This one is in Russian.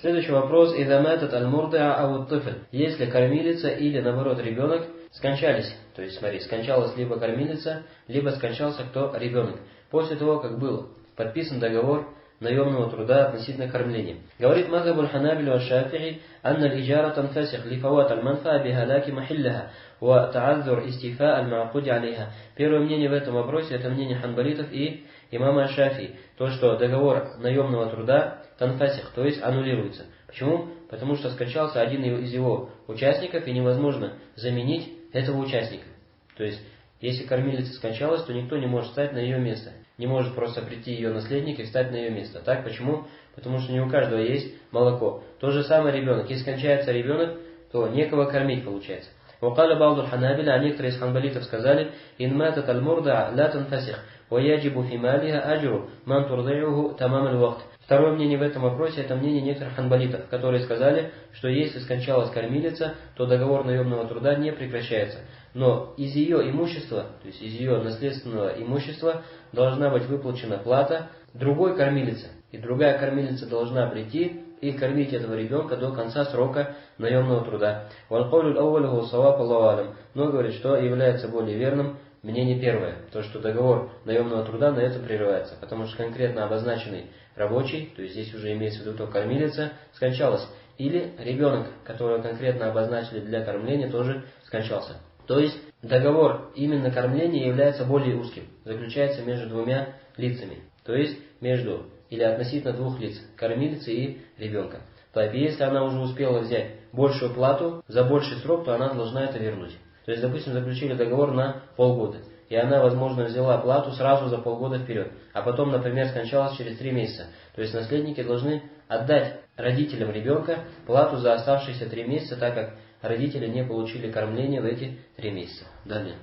Следующий вопрос. «Иза матат аль-мурдиа ау ат-тифль». Если кормилица или, наоборот, ребенок скончались, то есть, смотри, скончалась либо кормилица, либо скончался кто? Ребенок. После того, как был подписан договор наемного труда относительно кормления. Говорит мазхаб аль-Ханабили ва Шафи'и, анна аль-иджара танфасих лифават аль-манфа бихаляки махиллаха ва та'адзур истифа аль-ма'куди алейха. Первое мнение в этом вопросе, это мнение ханбалитов и имама Шафии. То, что договор наемного труда танфасих, то есть аннулируется. Почему? Потому что скончался один из его участников и невозможно заменить этого участника. То есть, если кормилица скончалась, то никто не может встать на ее место. Не может просто прийти ее наследник и встать на ее место. Так? Почему? Потому что не у каждого есть молоко. То же самое ребенок. Если скончается ребенок, то некого кормить получается. وقال بعض الحنابلة, а некоторые из ханбалитов сказали: إن ماتت المرضع لا تنفسخ ويجب في مالها أجر من ترضعه تمام الوقت. Второе мнение в этом вопросе, это мнение некоторых ханбалитов, которые сказали, что если скончалась кормилица, то договор наемного труда не прекращается. Но из ее имущества, то есть из ее наследственного имущества, должна быть выплачена плата другой кормилице. И другая кормилица должна прийти и кормить этого ребенка до конца срока наемного труда. Но говорит, что является более верным мнение первое, то что договор наемного труда на этом прерывается, потому что конкретно обозначенный рабочий, то есть здесь уже имеется в виду, кто кормилица, скончалась, или ребенок, которого конкретно обозначили для кормления, тоже скончался. То есть договор именно кормления является более узким, заключается между двумя лицами, то есть между или относительно двух лиц, кормилицы и ребенка. То есть если она уже успела взять большую плату за больший срок, то она должна это вернуть. То есть, допустим, заключили договор на полгода, и она, возможно, взяла плату сразу за полгода вперед, а потом, например, скончалась через 3 месяца. То есть наследники должны отдать родителям ребенка плату за оставшиеся 3 месяца, так как родители не получили кормление в эти 3 месяца. Далее.